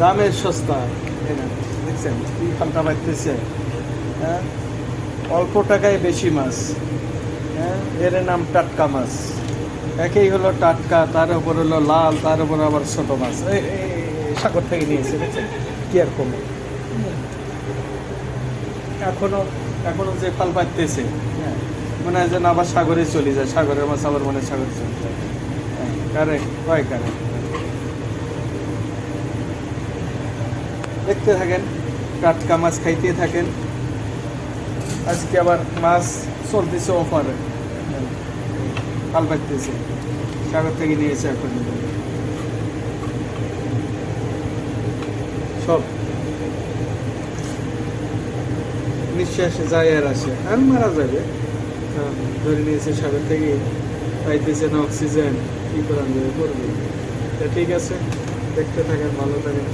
দামের সস্তা। দেখছেন কি খালটা বাড়তেছে। হ্যাঁ, অল্প টাকায় বেশি মাছ। হ্যাঁ, এর নাম টাটকা মাছ। একেই হলো টাটকা, তার উপর হলো লাল, তার উপর আবার ছোট মাছ। সাগর থেকে নিয়েছে, দেখছেন কি আর কমে। এখনো এখনো যে ফাল পাইতেছে, হ্যাঁ, মনে হয় যেন আবার সাগরে চলে যায়, সাগরের মাছ আবার মনে হয় সাগরে চলে যায়। হ্যাঁ, কারেক্ট, হয় কারেক্ট। দেখতে থাকেন, টাটকা মাছ খাইতে থাকেন। আজকে আবার মাছ চলতেছে অফারে, ফাল পাইতেছে, সাগর থেকে নিয়েছে এখন সব। নিঃশ্বাস যায় আর আসে আর মারা যাবে। ধরে নিয়েছে সাগর থেকে, পাইতেছে না অক্সিজেন, কী করা যাবে, করবে। ঠিক আছে, দেখতে থাকেন, ভালো থাকেন।